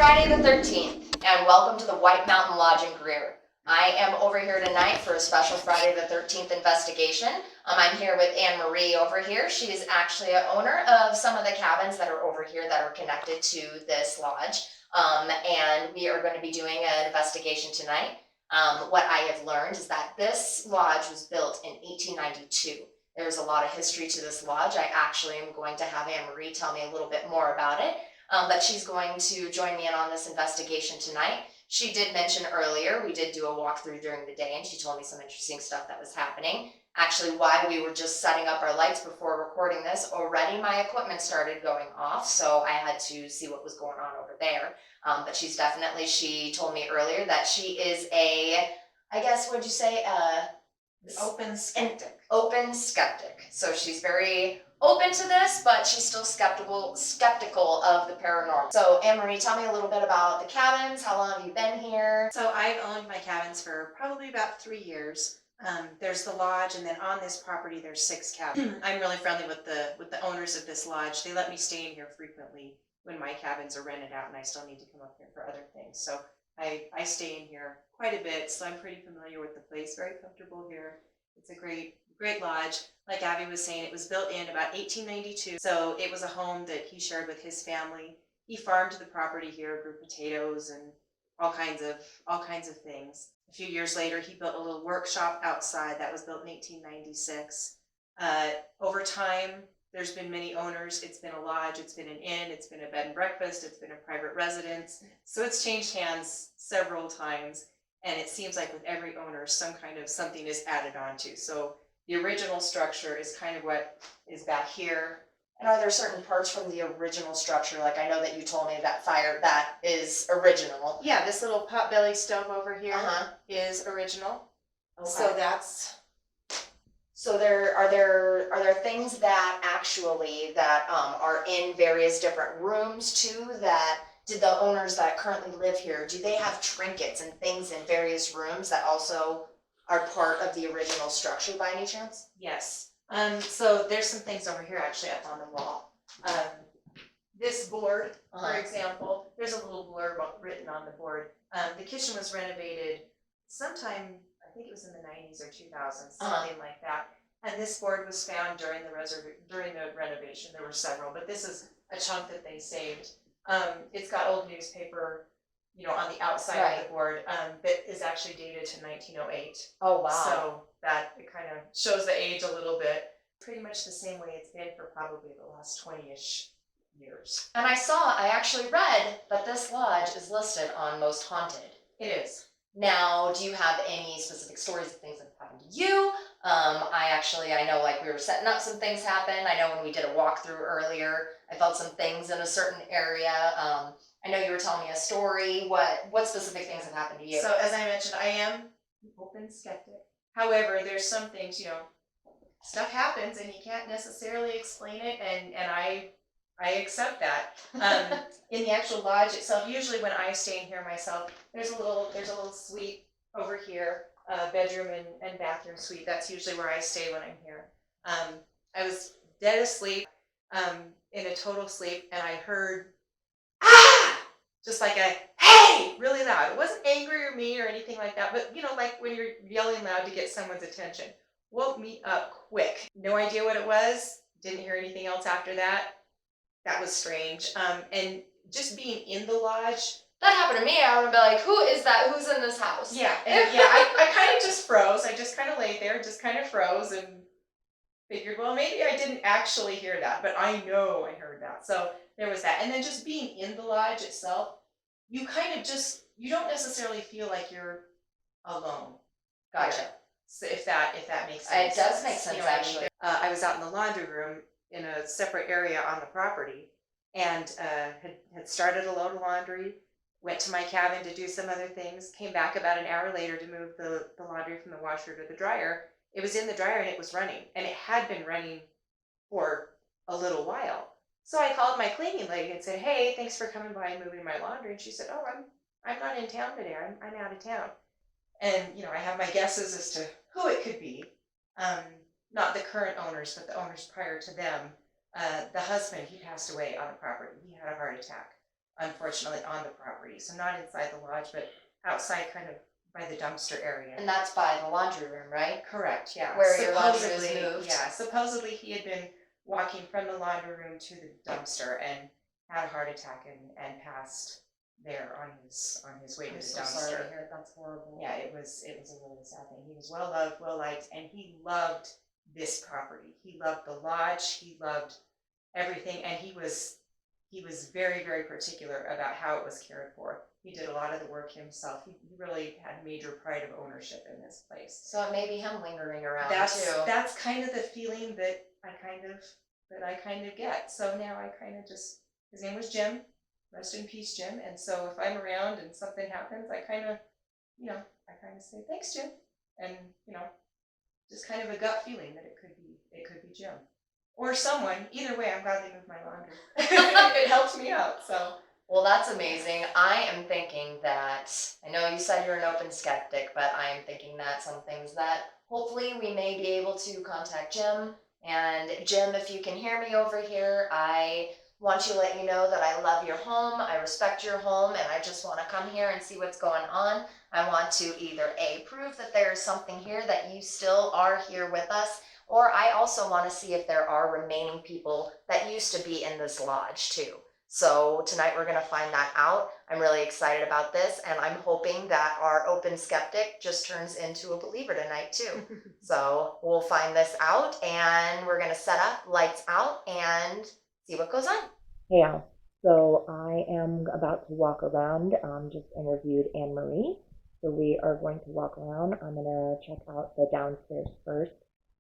Friday the 13th, and welcome to the White Mountain Lodge in Greer. I am over here tonight for a special Friday the 13th investigation. I'm here with Anne Marie over here. She is actually an owner of some of the cabins that are over here that are connected to this lodge. And we are going to be doing an investigation tonight. What I have learned is that this lodge was built in 1892. There's a lot of history to this lodge. I actually am going to have Anne Marie tell me a little bit more about it. But she's going to join me in on this investigation tonight. She did mention earlier, we did do a walkthrough during the day, and she told me some interesting stuff that was happening. Actually, while we were just setting up our lights before recording this, already my equipment started going off, so I had to see what was going on over there. But she told me earlier that she is what'd you say? Open skeptic. Open skeptic. So she's very open to this, but she's still skeptical of the paranormal. So Anne Marie, tell me a little bit about the cabins. How long have you been here? So I've owned my cabins for probably about 3 years. There's the lodge, and then on this property there's 6 cabins. I'm really friendly with the owners of this lodge. They let me stay in here frequently when my cabins are rented out, and I still need to come up here for other things. So I stay in here quite a bit, so I'm pretty familiar with the place. Very comfortable here. It's a great lodge. Like Abby was saying, it was built in about 1892. So it was a home that he shared with his family. He farmed the property here, grew potatoes and all kinds of things. A few years later, he built a little workshop outside that was built in 1896. Over time, there's been many owners. It's been a lodge, it's been an inn, it's been a bed and breakfast, it's been a private residence. So it's changed hands several times. And it seems like with every owner, something is added onto. So the original structure is kind of what is back here. And are there certain parts from the original structure? Like I know that you told me that fire, that is original. Yeah, this little potbelly stove over here is original. Okay. So are there things that actually are in various different rooms too that did the owners that currently live here, do they have trinkets and things in various rooms that also are part of the original structure by any chance? Yes. So there's some things over here actually up on the wall. This board, for example, there's a little blurb written on the board. The kitchen was renovated sometime, I think it was in the 90s or 2000s, something like that. And this board was found during the renovation. There were several, but this is a chunk that they saved. It's got old newspaper, on the outside of the board that is actually dated to 1908. Oh, wow. So that it kind of shows the age a little bit. Pretty much the same way it's been for probably the last 20-ish years. And I actually read that this lodge is listed on Most Haunted. It is. Now, do you have any specific stories of things that have happened to you? I know like we were setting up, some things happened. I know when we did a walkthrough earlier, I felt some things in a certain area. I know you were telling me a story. What specific things have happened to you? So as I mentioned, I am an open skeptic. However, there's some things, stuff happens and you can't necessarily explain it, and I accept that. In the actual lodge itself, usually when I stay in here myself, there's a little suite over here, bedroom and bathroom suite. That's usually where I stay when I'm here. I was dead asleep, in a total sleep, and I heard, just like a, hey, really loud. It wasn't angry or mean or anything like that, but like when you're yelling loud to get someone's attention. Woke me up quick. No idea what it was. Didn't hear anything else after that. That was strange. And just being in the lodge. That happened to me. I would be like, who is that? Who's in this house? Yeah. And I kind of just froze. I just kind of laid there, just kind of froze and figured, well, maybe I didn't actually hear that, but I know I heard that. So there was that. And then just being in the lodge itself, you don't necessarily feel like you're alone. Gotcha. So if that makes sense. It does make sense, actually. I was out in the laundry room in a separate area on the property, and had started a load of laundry, went to my cabin to do some other things, came back about an hour later to move the laundry from the washer to the dryer. It was in the dryer and it was running, and it had been running for a little while. So I called my cleaning lady and said, hey, thanks for coming by and moving my laundry. And she said, oh, I'm not in town today. I'm out of town. And, I have my guesses as to who it could be. Not the current owners, but the owners prior to them. The husband, he passed away on the property. He had a heart attack. unfortunately, on the property. So not inside the lodge, but outside, kind of by the dumpster area. And that's by the laundry room, right? Correct, yeah. Where your laundry was Supposedly, moved. yeah, supposedly he had been walking from the laundry room to the dumpster and had a heart attack and passed there on his way to I'm the so dumpster. sorry to hear it. That's horrible. Yeah, it was a really sad thing. He was well loved, well liked, and he loved this property. He loved the lodge, he loved everything, and he was very, very particular about how it was cared for. He did a lot of the work himself. He really had major pride of ownership in this place. So it may be him lingering around too. That's kind of the feeling that I kind of get. So now I kind of just, his name was Jim, rest in peace, Jim. And so if I'm around and something happens, I kind of say, thanks, Jim. And, just kind of a gut feeling that it could be Jim. Or someone. Either way, I'm glad they moved my laundry. It helps me out, so. Well, that's amazing. I am thinking that, I know you said you're an open skeptic, but I am thinking that some things that hopefully we may be able to contact Jim. And Jim, if you can hear me over here, I want to let you know that I love your home, I respect your home, and I just want to come here and see what's going on. I want to either A, prove that there is something here, that you still are here with us, or I also want to see if there are remaining people that used to be in this lodge too. So tonight we're going to find that out. I'm really excited about this, and I'm hoping that our open skeptic just turns into a believer tonight too. So we'll find this out, and we're going to set up, lights out, and see what goes on. Hey Al, so I am about to walk around. Just interviewed Anne Marie, so we are going to walk around. I'm going to check out the downstairs first.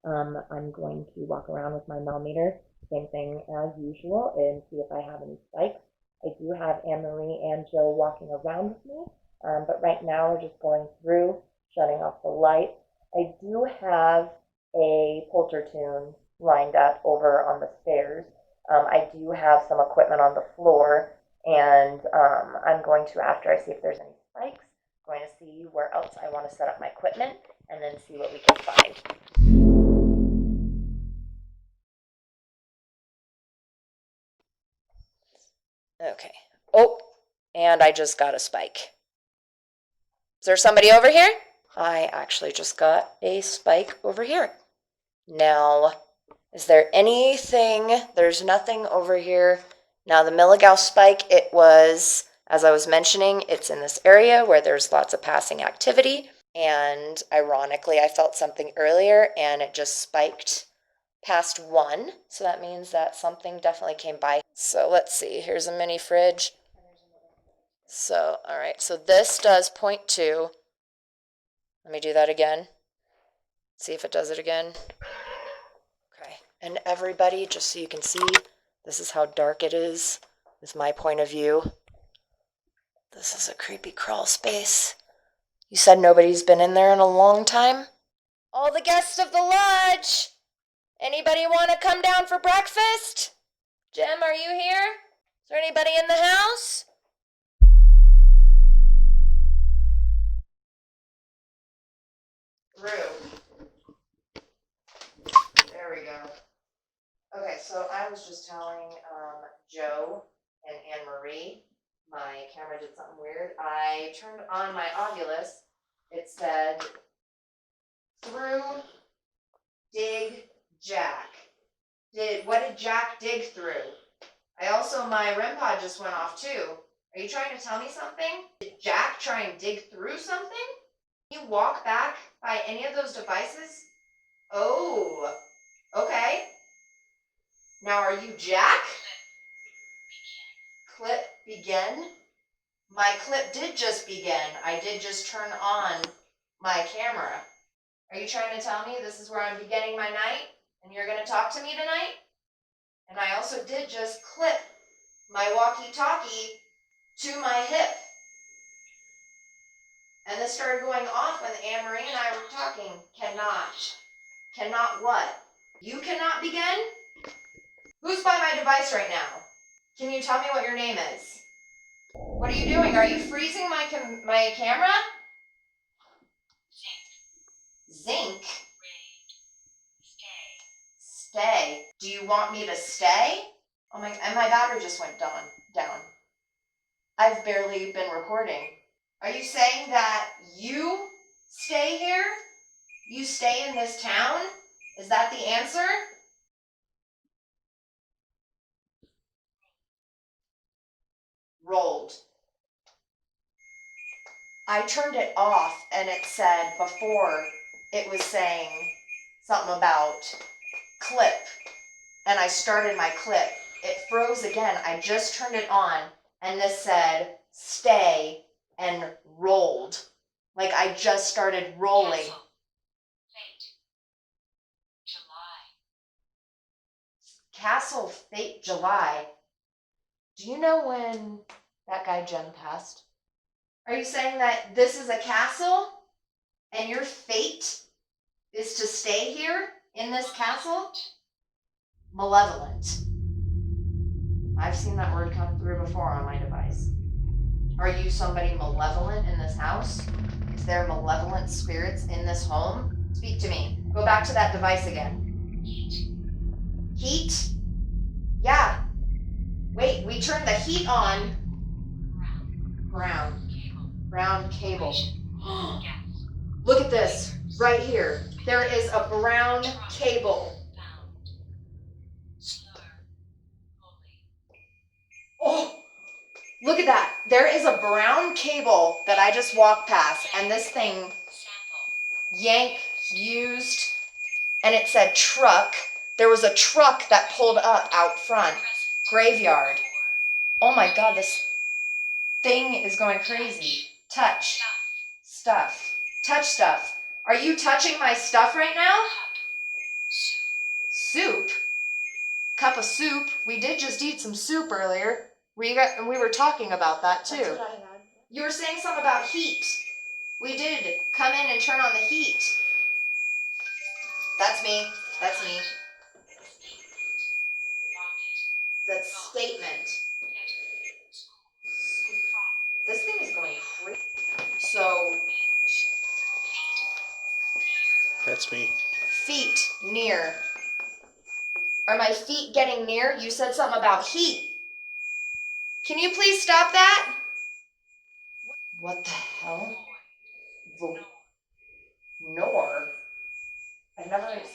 I'm going to walk around with my millimeter, same thing as usual, and see if I have any spikes. I do have Anne Marie and Joe walking around with me, but right now we're just going through, shutting off the lights. I do have a Polter tune lined up over on the stairs. I do have some equipment on the floor, and I'm going to, after I see if there's any spikes, going to see where else I want to set up my equipment, and then see what we can find. Okay. Oh, and I just got a spike. Is there somebody over here? I actually just got a spike over here. Now, is there anything? There's nothing over here. Now, the Milligal spike, it was, as I was mentioning, it's in this area where there's lots of passing activity. And ironically, I felt something earlier and it just spiked past 1. So that means that something definitely came by. So let's see. Here's a mini fridge. So, all right. So this does 0.2. Let me do that again. See if it does it again. Okay. And everybody, just so you can see, this is how dark it is with my point of view. This is a creepy crawl space. You said nobody's been in there in a long time? All the guests of the lodge! Anybody want to come down for breakfast? Jim, are you here? Is there anybody in the house? Rue. There we go. Okay, so I was just telling Joe and Anne Marie, my camera did something weird. I turned on my Oculus. It said, through dig Jack. What did Jack dig through? I also, my REM pod just went off too. Are you trying to tell me something? Did Jack try and dig through something? Can you walk back by any of those devices? Oh, okay. Now are you Jack? Clip begin? My clip did just begin. I did just turn on my camera. Are you trying to tell me this is where I'm beginning my night and you're going to talk to me tonight? And I also did just clip my walkie-talkie to my hip. And this started going off when Anne Marie and I were talking. Cannot what? You cannot begin? Who's by my device right now? Can you tell me what your name is? What are you doing? Are you freezing my camera? Zinc? Stay. Do you want me to stay? Oh my, and my battery just went down. I've barely been recording. Are you saying that you stay here? You stay in this town? Is that the answer? Rolled. I turned it off and it said before it was saying something about clip. And I started my clip. It froze again. I just turned it on and this said stay and rolled. Like I just started rolling. Castle Fate July. Do you know when that guy Jen passed? Are you saying that this is a castle and your fate is to stay here in this castle? Malevolent. I've seen that word come through before on my device. Are you somebody malevolent in this house? Is there malevolent spirits in this home? Speak to me. Go back to that device again. Heat? Yeah. Wait, we turned the heat on. Brown cable. Look at this, right here. There is a brown cable. Oh, look at that. There is a brown cable that I just walked past, and this thing yanked, used, and it said truck. There was a truck that pulled up out front. Graveyard. Oh my God, this thing is going crazy. Touch. Stuff. Touch stuff. Are you touching my stuff right now? Soup. Cup of soup. We did just eat some soup earlier. We were talking about that too. That's what I had. You were saying something about heat. We did come in and turn on the heat. That's me. That's me. That's statement. This thing is going crazy. So, That's me. feet near. Are my feet getting near? You said something about heat. Can you please stop that? What the hell? Nor. I've never heard it.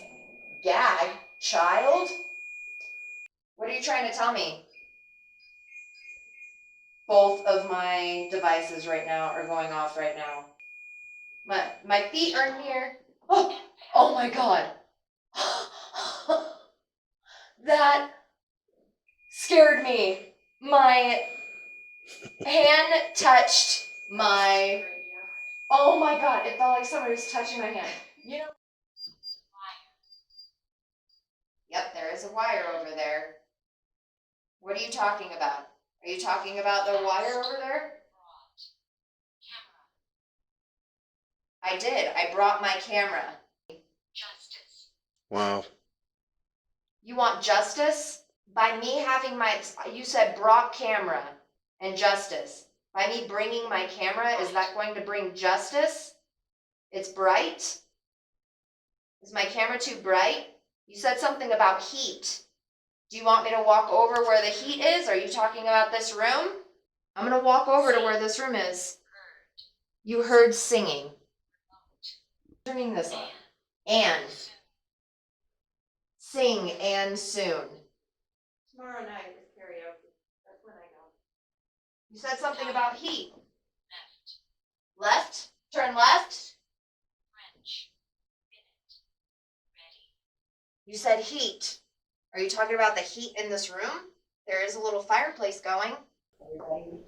Gag? Child? What are you trying to tell me? Both of my devices right now are going off right now. My feet are near. Oh my God. That scared me. My hand touched my, oh my God, it felt like somebody was touching my hand. You know? Yep, there is a wire over there. What are you talking about? Are you talking about the wire over there? I did. I brought my camera. Wow. You want justice? By me having my, you said brought camera and justice. By me bringing my camera, is that going to bring justice? It's bright? Is my camera too bright? You said something about heat. Do you want me to walk over where the heat is? Are you talking about this room? I'm going to walk over to where this room is. You heard singing. Turning this on. And. Sing and soon. Tomorrow night with karaoke. That's when I go. You said something about heat. Left? Turn left? You said heat. Are you talking about the heat in this room? There is a little fireplace going. Everybody.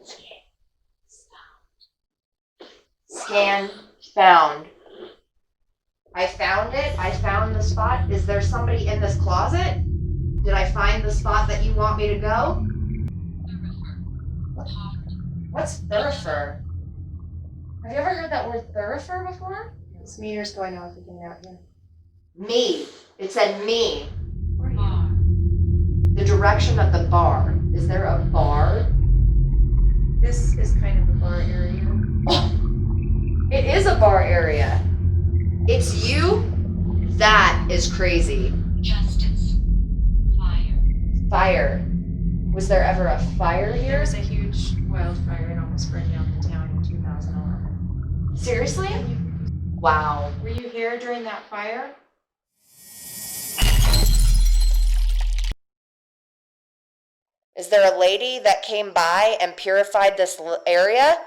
Scan found. I found it. I found the spot. Is there somebody in this closet? Did I find the spot that you want me to go? What's thurifer? Have you ever heard that word thurifer before? This meter's going off again out here. Me. It said me. The direction of the bar. Is there a bar? This is kind of a bar area. It is a bar area. It's you? That is crazy. Justice. Fire. Fire. Was there ever a fire here? There's a huge wildfire and almost burned down the town in 2011. Seriously? Wow. Were you here during that fire? Is there a lady that came by and purified this area?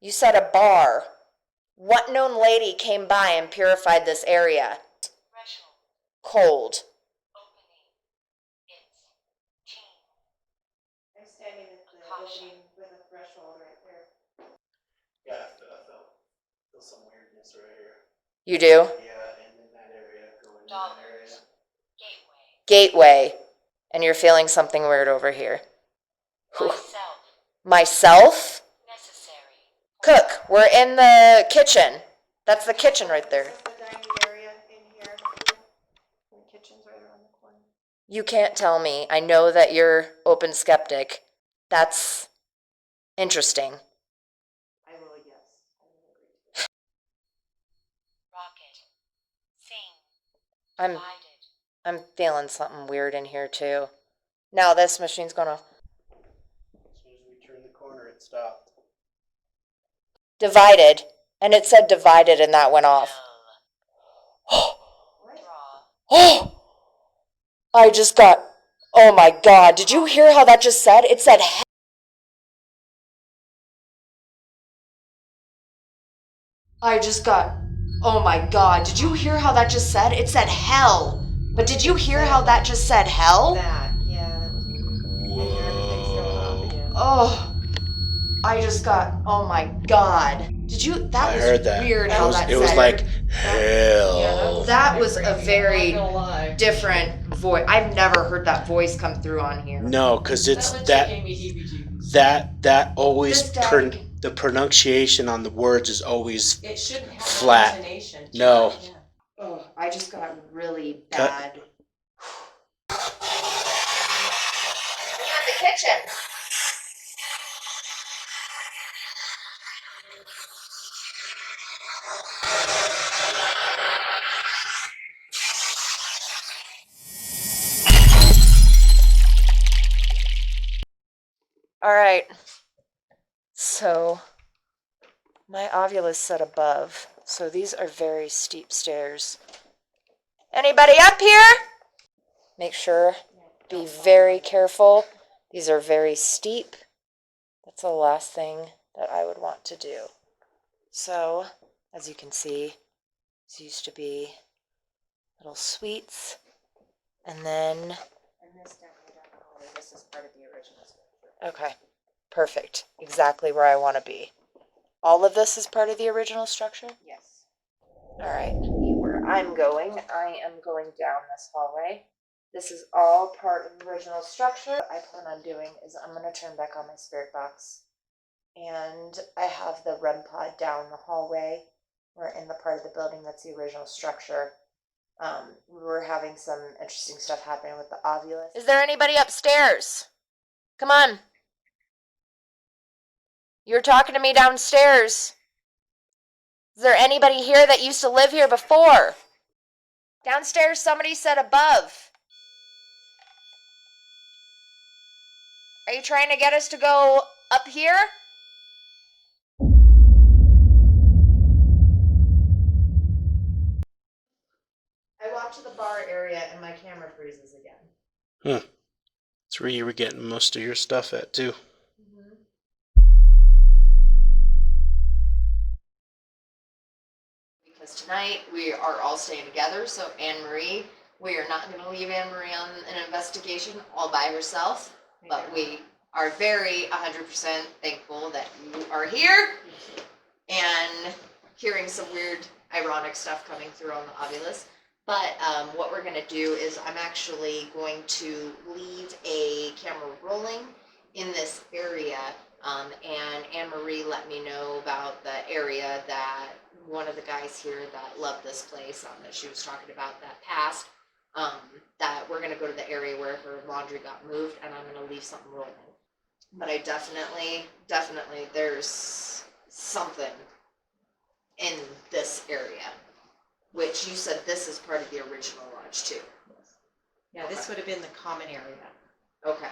You said a bar. What known lady came by and purified this area? Cold. I'm standing at the opening with a threshold right there. Yeah, I feel some weirdness right here. You do? Yeah, and in that area, going in that area. Gateway. And you're feeling something weird over here. Myself? Cook, we're in the kitchen. That's the kitchen right there. That's the dining area in here. The kitchen's right around the corner. You can't tell me. I know that you're open skeptic. That's interesting. I will, yes. I will agree. I'm feeling something weird in here too. Now this machine's going off. As soon as we turned the corner, it stopped. Divided. And it said divided and that went off. Oh! I just got... Oh my god. Did you hear how that just said? It said hell. I just got... Oh my god. Did you hear how that just said? It said hell. But did you hear how that just said hell? That was weird. And now everything's going off again. Oh, I just got, oh my god. Did you, that I was heard that. weird how that It was said. like hell. Yeah, That was a very I'm not gonna lie. different voice. I've never heard that voice come through on here. No, because it's That gave me heebie-jeebies. that always This guy- the pronunciation on the words is always It shouldn't have Flat. that intonation. No. Yeah. Oh, I just got really Cut. bad. We're in the kitchen. All right. So my ovulus set above. So these are very steep stairs. Anybody up here? Make sure, be very careful. These are very steep. That's the last thing that I would want to do. So, as you can see, these used to be little suites. And then, And this definitely down the hallway. This is part of the original structure. okay, perfect. Exactly where I want to be. All of this is part of the original structure? Yes. All right, where I'm going, I am going down this hallway. This is all part of the original structure. What I plan on doing is I'm going to turn back on my spirit box. And I have the REM pod down the hallway. We're in the part of the building that's the original structure. We were having some interesting stuff happening with the ovulus. Is there anybody upstairs? Come on. You're talking to me downstairs. Is there anybody here that used to live here before? Downstairs, somebody said above. Are you trying to get us to go up here? I walked to the bar area and my camera freezes again. That's where you were getting most of your stuff at too. Because tonight we are all staying together, so Anne Marie, we are not going to leave Anne Marie on an investigation all by herself, but we are very 100% thankful that you are here and hearing some weird, ironic stuff coming through on the ovulus. But what we're going to do is I'm actually going to leave a camera rolling in this area, and Anne Marie let me know about the area that one of the guys here that loved this place, that she was talking about that passed, that we're going to go to the area where her laundry got moved, and I'm going to leave something rolling. But I definitely, there's something in this area, which you said this is part of the original lodge too. Yeah, this would have been the common area. Okay.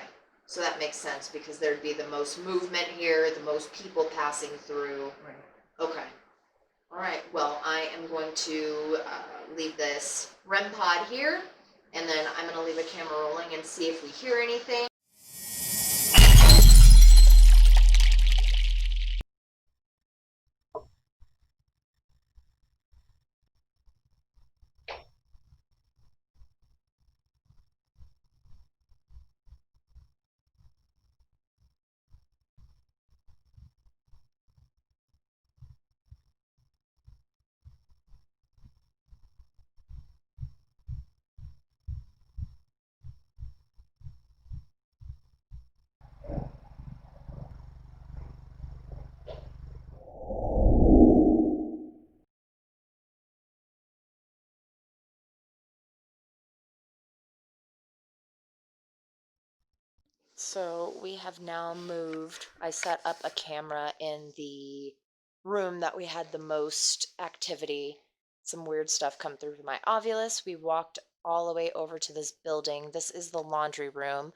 So that makes sense because there'd be the most movement here, the most people passing through. Right. Okay. All right. Well, I am going to leave this REM pod here, and then I'm going to leave a camera rolling and see if we hear anything. So we have now moved. I set up a camera in the room that we had the most activity. Some weird stuff come through my Ovilus. We walked all the way over to this building. This is the laundry room.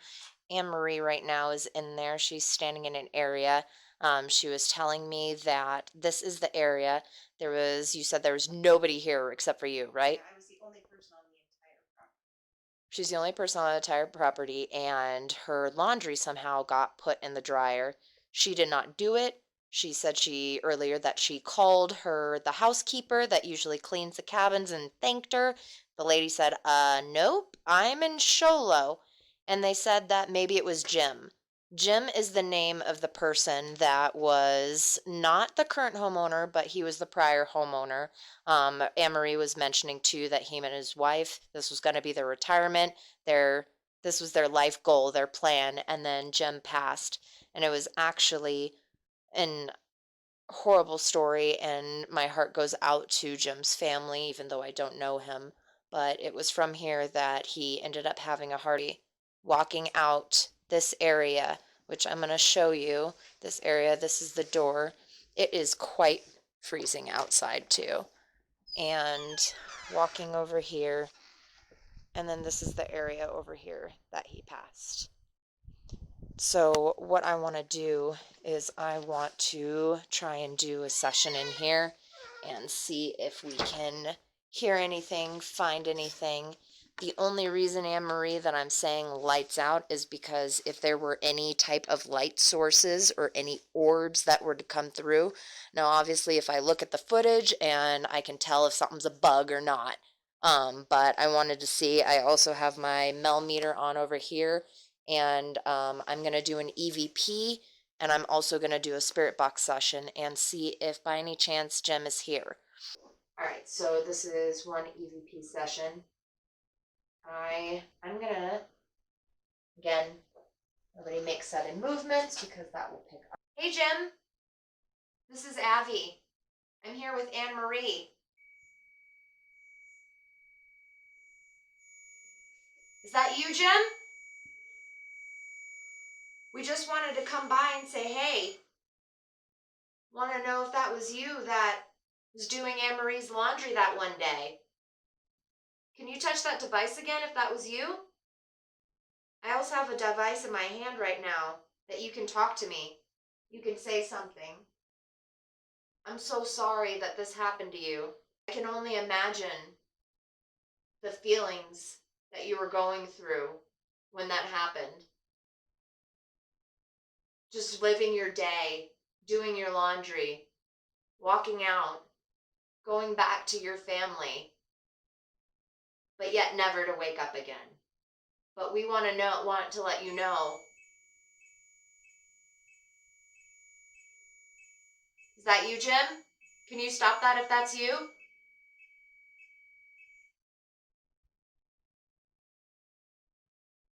Anne Marie right now is in there. She's standing in an area. She was telling me that this is the area. You said there was nobody here except for you, right? Yeah, I was the only person on the entire property. She's the only person on the entire property, and her laundry somehow got put in the dryer. She did not do it. She said earlier that she called the housekeeper that usually cleans the cabins and thanked her. The lady said, nope, I'm in Sholo. And they said that maybe it was Jim. Jim is the name of the person that was not the current homeowner, but he was the prior homeowner. Anne-Marie was mentioning too that him and his wife, this was going to be their retirement. This was their life goal, their plan, and then Jim passed. And it was actually an horrible story, and my heart goes out to Jim's family, even though I don't know him. But it was from here that he ended up having a heart walking out this area, which I'm going to show you. This area, this is the door. It is quite freezing outside too. And walking over here, and then this is the area over here that he passed. So what I want to do is I want to try and do a session in here and see if we can hear anything, find anything. The only reason, Anne-Marie, that I'm saying lights out is because if there were any type of light sources or any orbs that were to come through. Now, obviously, if I look at the footage and I can tell if something's a bug or not. But I wanted to see, I also have my Mel meter on over here, and I'm going to do an EVP, and I'm also going to do a spirit box session and see if by any chance Jim is here. All right, so this is one EVP session. I'm going to, again, nobody make sudden movements because that will pick up. Hey, Jim. This is Avi. I'm here with Anne Marie. Is that you, Jim? We just wanted to come by and say, hey. Want to know if that was you that was doing Anne Marie's laundry that one day. Can you touch that device again if that was you? I also have a device in my hand right now that you can talk to me. You can say something. I'm so sorry that this happened to you. I can only imagine the feelings that you were going through when that happened. Just living your day, doing your laundry, walking out, going back to your family, but yet never to wake up again. But we want to let you know. Is that you, Jim? Can you stop that if that's you?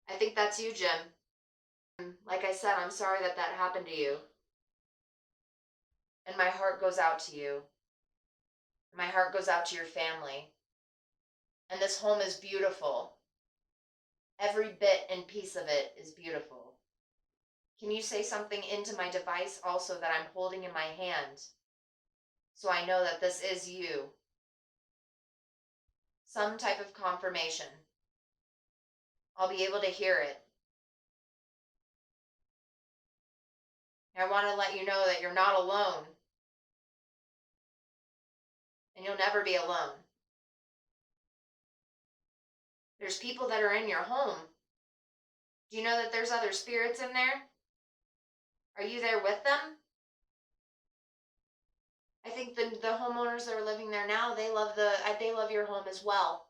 I think that's you, Jim. Like I said, I'm sorry that happened to you. And my heart goes out to you. My heart goes out to your family. And this home is beautiful. Every bit and piece of it is beautiful. Can you say something into my device also that I'm holding in my hand, so I know that this is you? Some type of confirmation. I'll be able to hear it. I want to let you know that you're not alone. And you'll never be alone. There's people that are in your home. Do you know that there's other spirits in there? Are you there with them? I think the homeowners that are living there now, they love your home as well.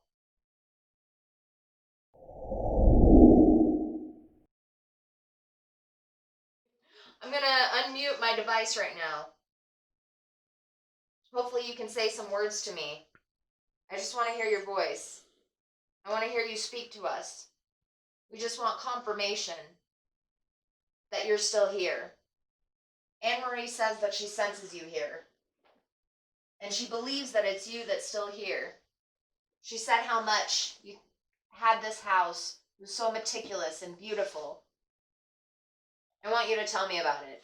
I'm gonna unmute my device right now. Hopefully you can say some words to me. I just want to hear your voice. I want to hear you speak to us. We just want confirmation that you're still here. Anne-Marie says that she senses you here. And she believes that it's you that's still here. She said how much you had this house. It was so meticulous and beautiful. I want you to tell me about it.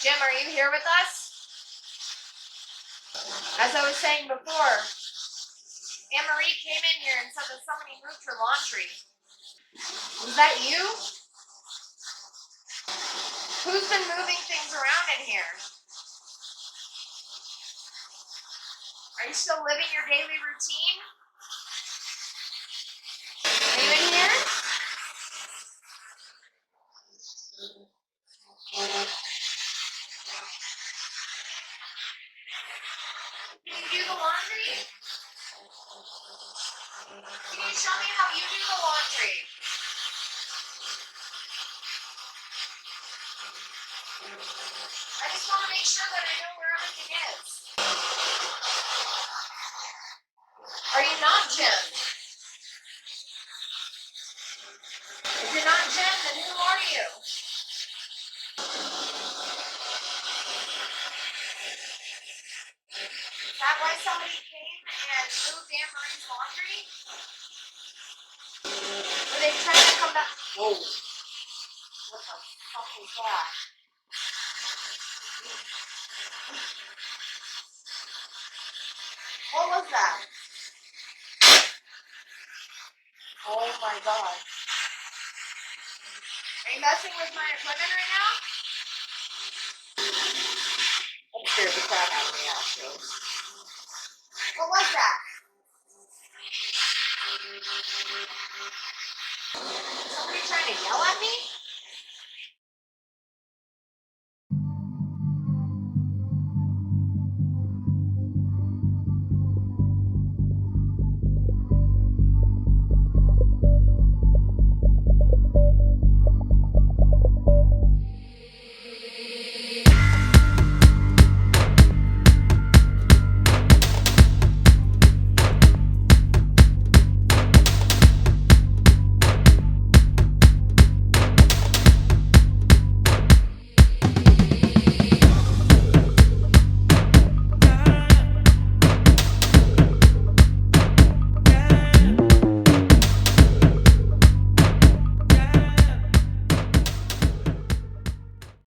Jim, are you here with us? As I was saying before, Anne-Marie came in here and said that somebody moved her laundry. Was that you? Who's been moving things around in here? Are you still living your daily routine? Are you in here? Can you do the laundry? Can you show me how you do the laundry? I just want to make sure that I know where everything is. Are you not Jim? If you're not Jim, then who are you? Is that why somebody came and moved Anne-Marie's laundry? Were they trying to come back? Whoa. What the fuck is that? What was that? Oh my god. Are you messing with my equipment right now? That scared the crap out of me, actually. What was that? Somebody trying to yell at me?